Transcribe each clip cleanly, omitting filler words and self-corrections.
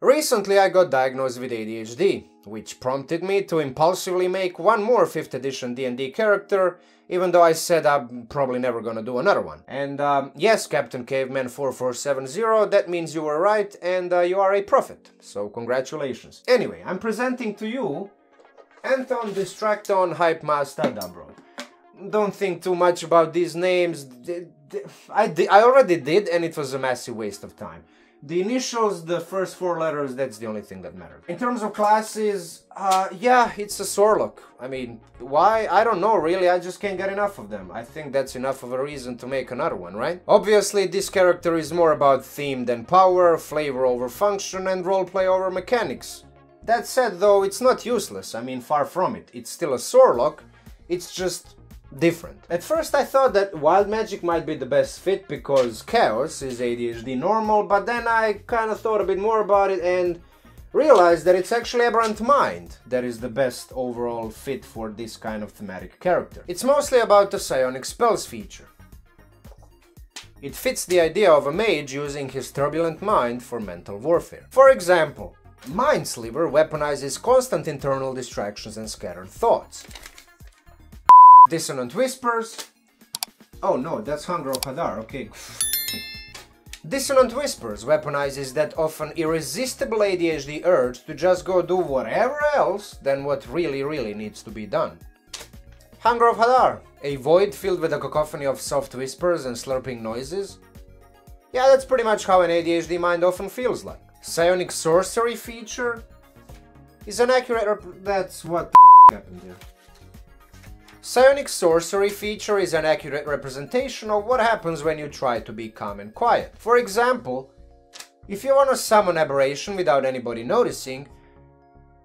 Recently I got diagnosed with ADHD, which prompted me to impulsively make one more 5th edition D&D character, even though I said I'm probably never gonna do another one. And yes, Captain Caveman 4470, that means you were right, and you are a prophet, so congratulations. Anyway, I'm presenting to you Anton Distracton Hype Master Dabro. Don't think too much about these names. I already did, and it was a massive waste of time. The initials, the first 4 letters, that's the only thing that mattered. In terms of classes, yeah, it's a Sorlock. I mean, why? I don't know, really, I just can't get enough of them. I think that's enough of a reason to make another one, right? Obviously, this character is more about theme than power, flavor over function, and roleplay over mechanics. That said, though, it's not useless. I mean, far from it. It's still a Sorlock, it's just different. At first I thought that Wild Magic might be the best fit because Chaos is ADHD normal, but then I kind of thought a bit more about it and realized that it's actually Aberrant Mind that is the best overall fit for this kind of thematic character. It's mostly about the Psionic Spells feature. It fits the idea of a mage using his turbulent mind for mental warfare. For example, Mindsliver weaponizes constant internal distractions and scattered thoughts. Dissonant Whispers... Oh no, that's Hunger of Hadar, okay. Dissonant Whispers weaponizes that often irresistible ADHD urge to just go do whatever else than what really needs to be done. Hunger of Hadar, a void filled with a cacophony of soft whispers and slurping noises. Yeah, that's pretty much how an ADHD mind often feels like. Psionic Sorcery feature is an accurate that's what the happened here. Psionic Sorcery feature is an accurate representation of what happens when you try to be calm and quiet. For example, if you want to summon Aberration without anybody noticing,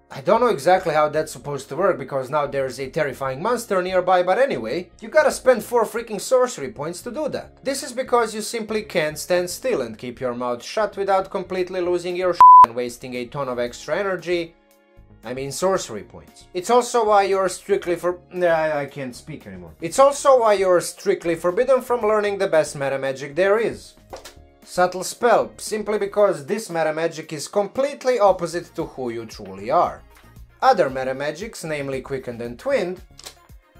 I don't know exactly how that's supposed to work because now there's a terrifying monster nearby, but anyway, you gotta spend 4 freaking sorcery points to do that. This is because you simply can't stand still and keep your mouth shut without completely losing your shit and wasting a ton of extra energy. I mean sorcery points. It's also why you're strictly I can't speak anymore. It's also why you're strictly forbidden from learning the best meta magic there is. Subtle Spell, simply because this meta magic is completely opposite to who you truly are. Other meta magics, namely Quickened and Twinned,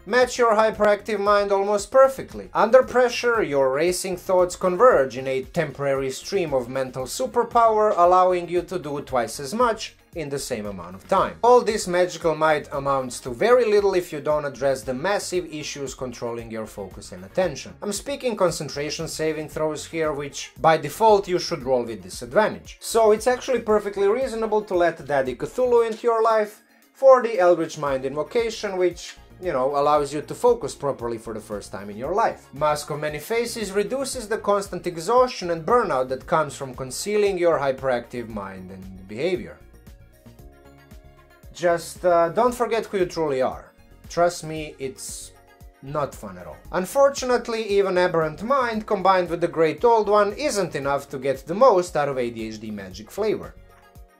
match your hyperactive mind almost perfectly. Under pressure, your racing thoughts converge in a temporary stream of mental superpower, allowing you to do twice as much in the same amount of time. All this magical might amounts to very little if you don't address the massive issues controlling your focus and attention. I'm speaking concentration saving throws here, which by default you should roll with disadvantage. So it's actually perfectly reasonable to let Daddy Cthulhu into your life for the Eldritch Mind invocation, which, you know, allows you to focus properly for the first time in your life. Mask of Many Faces reduces the constant exhaustion and burnout that comes from concealing your hyperactive mind and behavior. Just don't forget who you truly are. Trust me, it's not fun at all. Unfortunately, even Aberrant Mind combined with the Great Old One isn't enough to get the most out of ADHD magic flavor.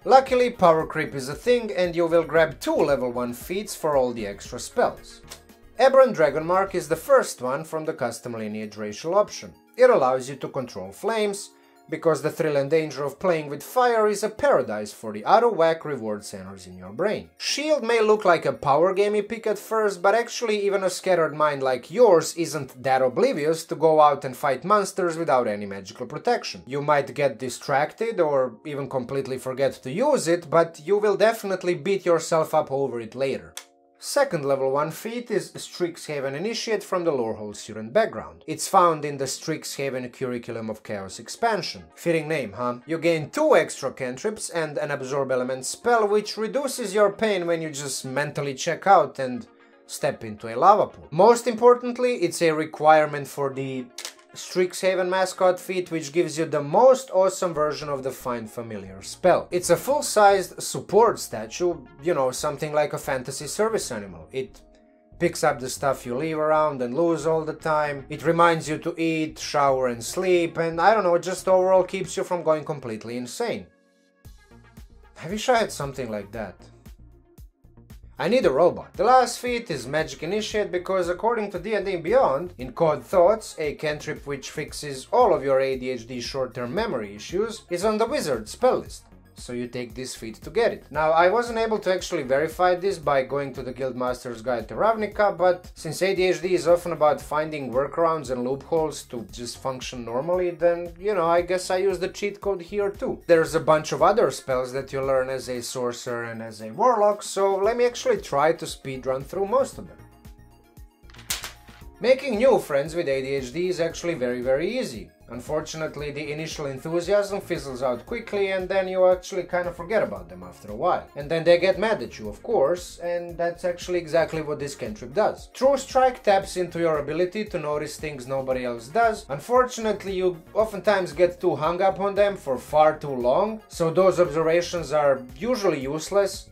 Luckily, power creep is a thing and you will grab 2 level 1 feats for all the extra spells. Aberrant Dragonmark is the first one from the custom lineage racial option. It allows you to control flames, because the thrill and danger of playing with fire is a paradise for the out-of-whack reward centers in your brain. Shield may look like a power gamey pick at first, but actually even a scattered mind like yours isn't that oblivious to go out and fight monsters without any magical protection. You might get distracted or even completely forget to use it, but you will definitely beat yourself up over it later. Second level 1 feat is Strixhaven Initiate from the Lorehold student background. It's found in the Strixhaven Curriculum of Chaos expansion. Fitting name, huh? You gain 2 extra cantrips and an Absorb Element spell, which reduces your pain when you just mentally check out and step into a lava pool. Most importantly, it's a requirement for the Strixhaven mascot feat, which gives you the most awesome version of the Find Familiar spell. It's a full-sized support statue, you know, something like a fantasy service animal. It picks up the stuff you leave around and lose all the time. It reminds you to eat, shower and sleep, and I don't know, just overall keeps you from going completely insane. I wish I had something like that. I need a robot. The last feat is Magic Initiate because according to D&D Beyond, in Code Thoughts, a cantrip which fixes all of your ADHD short-term memory issues, is on the Wizard spell list. so you take this feat to get it. Now, I wasn't able to actually verify this by going to the Guildmaster's Guide to Ravnica, but since ADHD is often about finding workarounds and loopholes to just function normally, then, you know, I guess I use the cheat code here too. There's a bunch of other spells that you learn as a sorcerer and as a warlock, so let me actually try to speedrun through most of them. Making new friends with ADHD is actually very easy. Unfortunately, the initial enthusiasm fizzles out quickly and then you actually kind of forget about them after a while. And then they get mad at you, of course, and that's actually exactly what this cantrip does. True Strike taps into your ability to notice things nobody else does. Unfortunately, you oftentimes get too hung up on them for far too long, so those observations are usually useless,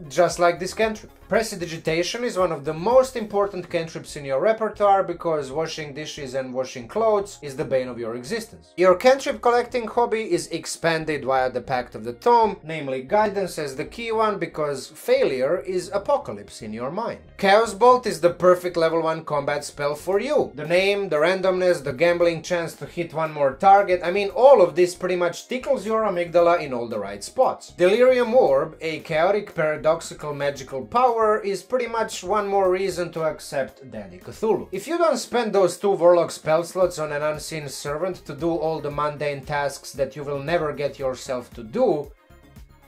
just like this cantrip. Prestidigitation is one of the most important cantrips in your repertoire because washing dishes and washing clothes is the bane of your existence. Your cantrip collecting hobby is expanded via the Pact of the Tome, namely guidance as the key one because failure is apocalypse in your mind. Chaos Bolt is the perfect level 1 combat spell for you. The name, the randomness, the gambling chance to hit one more target, I mean all of this pretty much tickles your amygdala in all the right spots. Delirium Orb, a chaotic paradoxical magical power, is pretty much one more reason to accept Daddy Cthulhu. If you don't spend those 2 Warlock spell slots on an unseen servant to do all the mundane tasks that you will never get yourself to do,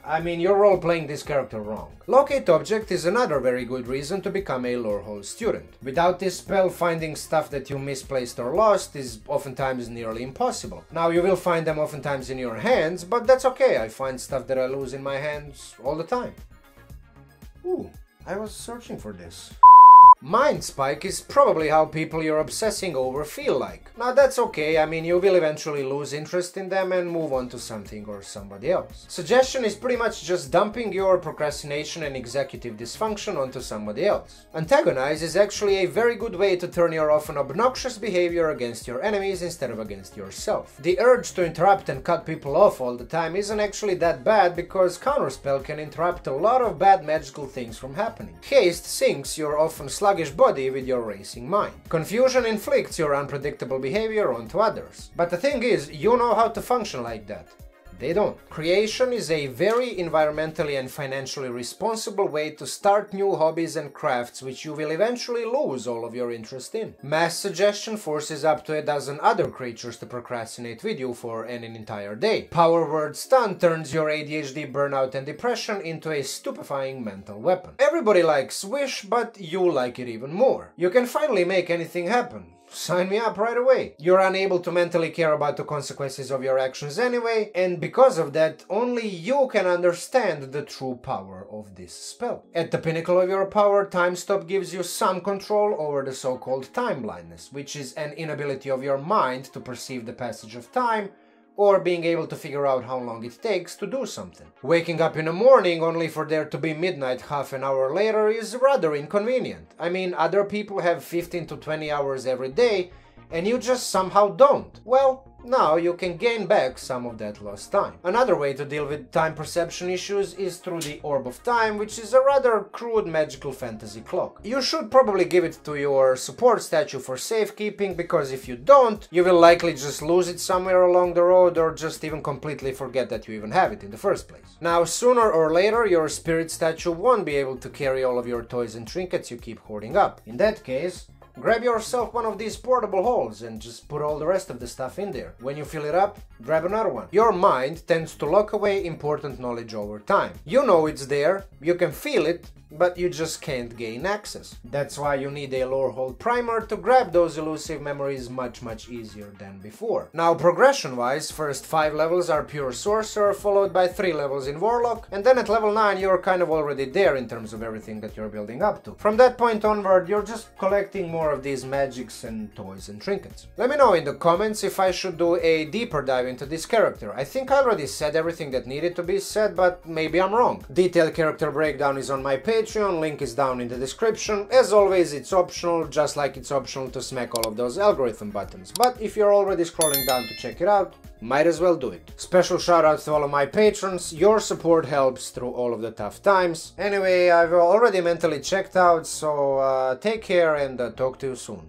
I mean, you're role-playing this character wrong. Locate Object is another very good reason to become a Lorehole student. Without this spell, finding stuff that you misplaced or lost is oftentimes nearly impossible. Now, you will find them oftentimes in your hands, but that's okay, I find stuff that I lose in my hands all the time. Ooh. I was searching for this. Mind Spike is probably how people you're obsessing over feel like. Now that's okay, I mean you will eventually lose interest in them and move on to something or somebody else. Suggestion is pretty much just dumping your procrastination and executive dysfunction onto somebody else. Antagonize is actually a very good way to turn your often obnoxious behavior against your enemies instead of against yourself. The urge to interrupt and cut people off all the time isn't actually that bad because Counterspell can interrupt a lot of bad magical things from happening. Haste syncs your often sluggish body with your racing mind. Confusion inflicts your unpredictable behavior onto others. But the thing is, you know how to function like that. They don't. Creation is a very environmentally and financially responsible way to start new hobbies and crafts which you will eventually lose all of your interest in. Mass Suggestion forces up to a dozen other creatures to procrastinate with you for an entire day. Power Word Stun turns your ADHD, burnout and depression into a stupefying mental weapon. Everybody likes Wish, but you like it even more. You can finally make anything happen. Sign me up right away. You're unable to mentally care about the consequences of your actions anyway, and because of that, only you can understand the true power of this spell. At the pinnacle of your power, Time Stop gives you some control over the so-called time blindness, which is an inability of your mind to perceive the passage of time, or being able to figure out how long it takes to do something. Waking up in the morning only for there to be midnight half an hour later is rather inconvenient. I mean, other people have 15 to 20 hours every day, and you just somehow don't. Well, now you can gain back some of that lost time. Another way to deal with time perception issues is through the Orb of Time, which is a rather crude magical fantasy clock. You should probably give it to your support statue for safekeeping, because if you don't, you will likely just lose it somewhere along the road or just even completely forget that you even have it in the first place. Now, sooner or later, your spirit statue won't be able to carry all of your toys and trinkets you keep hoarding up. In that case, grab yourself one of these portable holes and just put all the rest of the stuff in there. When you fill it up, grab another one. Your mind tends to lock away important knowledge over time. You know it's there, you can feel it, but you just can't gain access. That's why you need a Lorehole primer to grab those elusive memories much easier than before. Now, progression-wise, first 5 levels are pure Sorcerer, followed by 3 levels in Warlock, and then at level 9 you're kind of already there in terms of everything that you're building up to. From that point onward, you're just collecting more of these magics and toys and trinkets. Let me know in the comments if I should do a deeper dive into this character. I think I already said everything that needed to be said, but maybe I'm wrong. Detailed character breakdown is on my Patreon, link is down in the description. As always, it's optional, just like it's optional to smack all of those algorithm buttons. But if you're already scrolling down to check it out, might as well do it. Special shout out to all of my patrons, your support helps through all of the tough times. Anyway, I've already mentally checked out, so take care and talk to you soon.